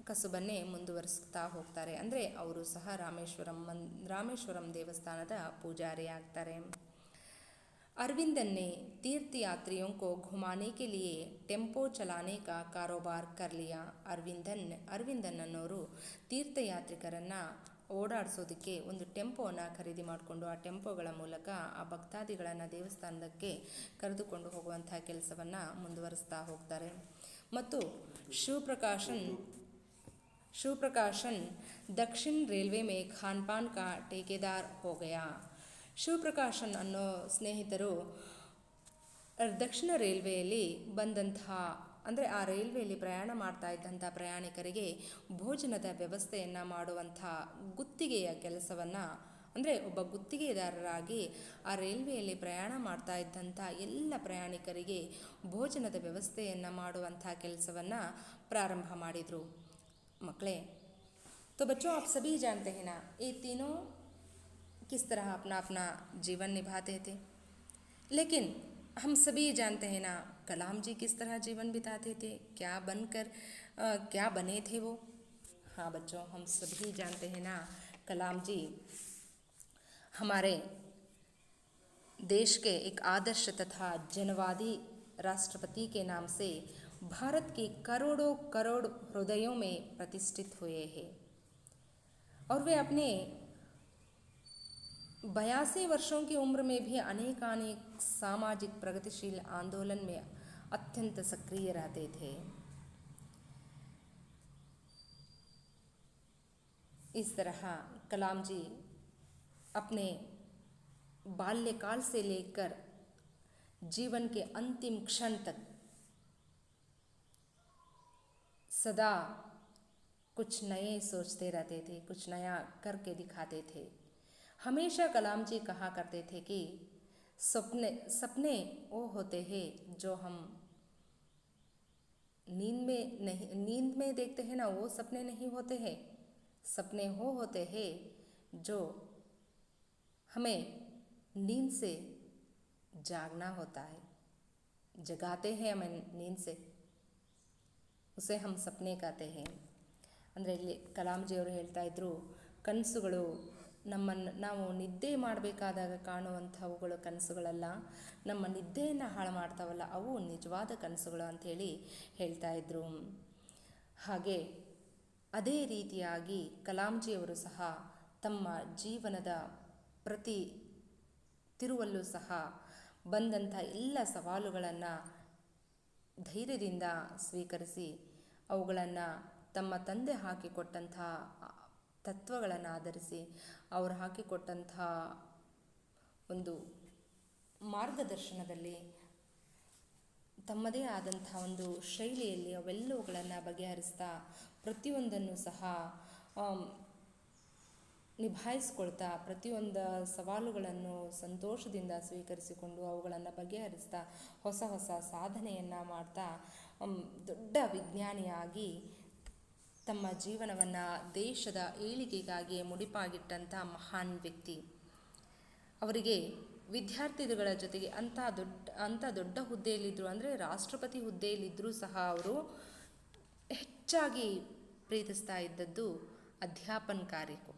ಕಸುಬನ್ನೇ ಮುಂದುವರಿಸ್ತಾ ಹೋಗ್ತಾರೆ. ಅಂದರೆ ಅವರು ಸಹ ರಾಮೇಶ್ವರಂ ದೇವಸ್ಥಾನದ ಪೂಜಾರಿ ಆಗ್ತಾರೆ. अरविंदन ने तीर्थयात्रियों को घुमाने के लिए टेंपो चलाने का कारोबार कर लिया. ಅರವಿಂದನ್ ಅನ್ನೋರು ತೀರ್ಥಯಾತ್ರಿಕರನ್ನು ಓಡಾಡಿಸೋದಕ್ಕೆ ಒಂದು ಟೆಂಪೋನ ಖರೀದಿ ಮಾಡಿಕೊಂಡು ಆ ಟೆಂಪೋಗಳ ಮೂಲಕ ಆ ಭಕ್ತಾದಿಗಳನ್ನು ದೇವಸ್ಥಾನಕ್ಕೆ ಕರೆದುಕೊಂಡು ಹೋಗುವಂಥ ಕೆಲಸವನ್ನು ಮುಂದುವರಿಸ್ತಾ ಹೋಗ್ತಾರೆ. ಮತ್ತು शिवप्रकाशन दक्षिण रेलवे में खानपान का ठेकेदार हो गया. ಶಿವಪ್ರಕಾಶನ್ ಅನ್ನೋ ಸ್ನೇಹಿತರು ದಕ್ಷಿಣ ರೈಲ್ವೆಯಲ್ಲಿ ಬಂದಂತಹ, ಅಂದರೆ ಆ ರೈಲ್ವೆಯಲ್ಲಿ ಪ್ರಯಾಣ ಮಾಡ್ತಾ ಇದ್ದಂಥ ಪ್ರಯಾಣಿಕರಿಗೆ ಭೋಜನದ ವ್ಯವಸ್ಥೆಯನ್ನು ಮಾಡುವಂಥ ಗುತ್ತಿಗೆಯ ಕೆಲಸವನ್ನು, ಅಂದರೆ ಒಬ್ಬ ಗುತ್ತಿಗೆದಾರರಾಗಿ ಆ ರೈಲ್ವೆಯಲ್ಲಿ ಪ್ರಯಾಣ ಮಾಡ್ತಾ ಇದ್ದಂಥ ಎಲ್ಲ ಪ್ರಯಾಣಿಕರಿಗೆ ಭೋಜನದ ವ್ಯವಸ್ಥೆಯನ್ನು ಮಾಡುವಂಥ ಕೆಲಸವನ್ನು ಪ್ರಾರಂಭ ಮಾಡಿದರು. मकड़े तो बच्चों आप सभी जानते हैं ना, ये तीनों किस तरह अपना अपना जीवन निभाते थे. लेकिन हम सभी जानते हैं ना, कलाम जी किस तरह जीवन बिताते थे, क्या बने थे वो. हाँ बच्चों, हम सभी जानते हैं ना, कलाम जी हमारे देश के एक आदर्श तथा जनवादी राष्ट्रपति के नाम से भारत के करोड़ों करोड़ हृदयों में प्रतिष्ठित हुए हैं. और वे अपने 82 वर्षों की उम्र में भी अनेक सामाजिक प्रगतिशील आंदोलन में अत्यंत सक्रिय रहते थे. इस तरह कलाम जी अपने बाल्यकाल से लेकर जीवन के अंतिम क्षण तक सदा कुछ नए सोचते रहते थे, कुछ नया करके दिखाते थे. हमेशा कलाम जी कहा करते थे कि सपने वो होते हैं जो हम नींद में देखते हैं ना, वो सपने नहीं होते हैं. सपने वो होते हैं जो हमें नींद से जागना होता है, जगाते हैं हमें नींद से, उसे हम सपने कहते हैं. ಅಂದರೆ ಇಲ್ಲಿ ಕಲಾಂಜಿಯವರು ಹೇಳ್ತಾ ಇದ್ರು, ಕನಸುಗಳು ನಾವು ನಿದ್ದೆ ಮಾಡಬೇಕಾದಾಗ ಕಾಣುವಂಥವುಗಳು ಕನಸುಗಳಲ್ಲ, ನಮ್ಮ ನಿದ್ದೆಯನ್ನು ಹಾಳು ಮಾಡ್ತಾವಲ್ಲ ಅವು ನಿಜವಾದ ಕನಸುಗಳು ಅಂಥೇಳಿ ಹೇಳ್ತಾ ಇದ್ರು. ಹಾಗೆ ಅದೇ ರೀತಿಯಾಗಿ ಕಲಾಂಜಿಯವರು ಸಹ ತಮ್ಮ ಜೀವನದ ಪ್ರತಿ ತಿರುವಲ್ಲೂ ಸಹ ಬಂದಂಥ ಎಲ್ಲ ಸವಾಲುಗಳನ್ನು ಧೈರ್ಯದಿಂದ ಸ್ವೀಕರಿಸಿ ಅವುಗಳನ್ನು ತಮ್ಮ ತಂದೆ ಹಾಕಿಕೊಟ್ಟಂಥ ತತ್ವಗಳನ್ನು ಆಧರಿಸಿ ಅವರು ಹಾಕಿಕೊಟ್ಟಂಥ ಒಂದು ಮಾರ್ಗದರ್ಶನದಲ್ಲಿ ತಮ್ಮದೇ ಆದಂಥ ಒಂದು ಶೈಲಿಯಲ್ಲಿ ಅವೆಲ್ಲವುಗಳನ್ನು ಬಗೆಹರಿಸ್ತಾ ಪ್ರತಿಯೊಂದನ್ನು ಸಹ ನಿಭಾಯಿಸ್ಕೊಳ್ತಾ ಪ್ರತಿಯೊಂದು ಸವಾಲುಗಳನ್ನು ಸಂತೋಷದಿಂದ ಸ್ವೀಕರಿಸಿಕೊಂಡು ಅವುಗಳನ್ನು ಬಗೆಹರಿಸ್ತಾ ಹೊಸ ಹೊಸ ಸಾಧನೆಯನ್ನು ಮಾಡ್ತಾ ದೊಡ್ಡ ವಿಜ್ಞಾನಿಯಾಗಿ ತಮ್ಮ ಜೀವನವನ್ನು ದೇಶದ ಏಳಿಗೆಗಾಗಿ ಮುಡಿಪಾಗಿಟ್ಟಂಥ ಮಹಾನ್ ವ್ಯಕ್ತಿ. ಅವರಿಗೆ ವಿದ್ಯಾರ್ಥಿಗಳ ಜೊತೆಗೆ ಅಂಥ ದೊಡ್ಡ ಹುದ್ದೆಯಲ್ಲಿದ್ದರು, ಅಂದರೆ ರಾಷ್ಟ್ರಪತಿ ಹುದ್ದೆಯಲ್ಲಿದ್ದರೂ ಸಹ ಅವರು ಹೆಚ್ಚಾಗಿ ಪ್ರೀತಿಸ್ತಾ इद्दದ್ದು अध्यापन कार्य को.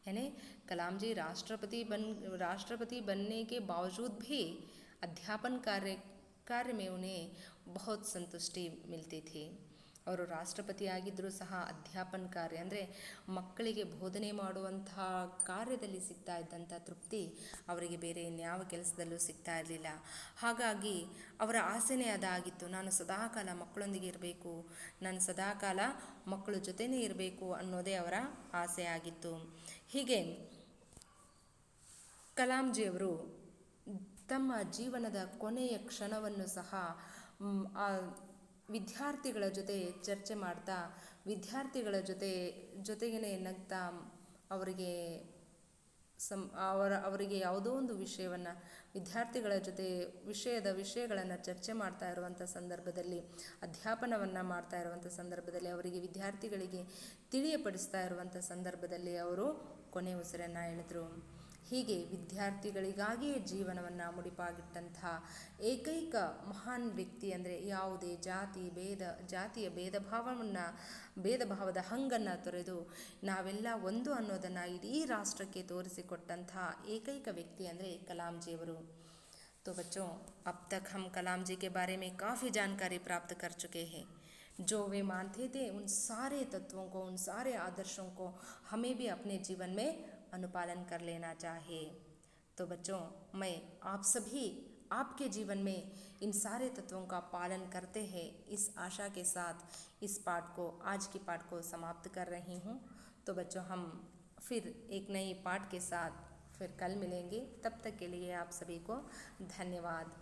यानी कलाम जी राष्ट्रपति बनने के बावजूद भी अध्यापन कार्य में उन्हें बहुत संतुष्टि मिलती थी. ಅವರು ರಾಷ್ಟ್ರಪತಿಯಾಗಿದ್ದರೂ ಸಹ ಅಧ್ಯಾಪನ ಕಾರ್ಯ ಅಂದರೆ ಮಕ್ಕಳಿಗೆ ಬೋಧನೆ ಮಾಡುವಂತಹ ಕಾರ್ಯದಲ್ಲಿ ಸಿಗ್ತಾ ಇದ್ದಂಥ ತೃಪ್ತಿ ಅವರಿಗೆ ಬೇರೆ ಇನ್ಯಾವ ಕೆಲಸದಲ್ಲೂ ಸಿಗ್ತಾ ಇರಲಿಲ್ಲ. ಹಾಗಾಗಿ ಅವರ ಆಸೆನೇ ಅದಾಗಿತ್ತು, ನಾನು ಸದಾಕಾಲ ಮಕ್ಕಳೊಂದಿಗೆ ಇರಬೇಕು, ನಾನು ಸದಾಕಾಲ ಮಕ್ಕಳ ಜೊತೆನೇ ಇರಬೇಕು ಅನ್ನೋದೇ ಅವರ ಆಸೆ ಆಗಿತ್ತು. ಹೀಗೆ ಕಲಾಂಜಿಯವರು ತಮ್ಮ ಜೀವನದ ಕೊನೆಯ ಕ್ಷಣವನ್ನು ಸಹ ಆ ವಿದ್ಯಾರ್ಥಿಗಳ ಜೊತೆ ಚರ್ಚೆ ಮಾಡ್ತಾ, ವಿದ್ಯಾರ್ಥಿಗಳ ಜೊತೆಗೇ ನಗ್ತಾ, ಅವರಿಗೆ ಅವರಿಗೆ ಯಾವುದೋ ಒಂದು ವಿಷಯವನ್ನು ವಿದ್ಯಾರ್ಥಿಗಳ ಜೊತೆ ವಿಷಯಗಳನ್ನು ಚರ್ಚೆ ಮಾಡ್ತಾ ಇರುವಂಥ ಸಂದರ್ಭದಲ್ಲಿ, ಅಧ್ಯಾಪನವನ್ನು ಮಾಡ್ತಾ ಇರುವಂಥ ಸಂದರ್ಭದಲ್ಲಿ, ಅವರಿಗೆ ವಿದ್ಯಾರ್ಥಿಗಳಿಗೆ ತಿಳಿಯಪಡಿಸ್ತಾ ಇರುವಂಥ ಸಂದರ್ಭದಲ್ಲಿ ಅವರು ಕೊನೆ ಉಸಿರನ್ನು ಎಳೆದರು. ಹೀಗೆ ವಿದ್ಯಾರ್ಥಿಗಳಿಗಾಗಿಯೇ ಜೀವನವನ್ನು ಮುಡಿಪಾಗಿಟ್ಟಂಥ ಏಕೈಕ ಮಹಾನ್ ವ್ಯಕ್ತಿ ಅಂದರೆ ಯಾವುದೇ ಜಾತಿಯ ಭೇದಭಾವದ ಹಂಗನ್ನು ತೊರೆದು ನಾವೆಲ್ಲ ಒಂದು ಅನ್ನೋದನ್ನು ಇಡೀ ರಾಷ್ಟ್ರಕ್ಕೆ ತೋರಿಸಿಕೊಟ್ಟಂಥ ಏಕೈಕ ವ್ಯಕ್ತಿ ಅಂದರೆ ಕಲಾಂಜಿಯವರು. तो बच्चों, अब तक हम कलाम जी के बारे में काफ़ी जानकारी प्राप्त कर चुके हैं. जो वे मानते थे उन सारे तत्वों को, उन सारे आदर्शों को हमें भी अपने जीवन में अनुपालन कर लेना चाहिए. तो बच्चों, मैं आप सभी आपके जीवन में इन सारे तत्वों का पालन करते हैं इस आशा के साथ आज की पाठ को समाप्त कर रही हूँ. तो बच्चों, हम फिर एक नई पाठ के साथ फिर कल मिलेंगे. तब तक के लिए आप सभी को धन्यवाद.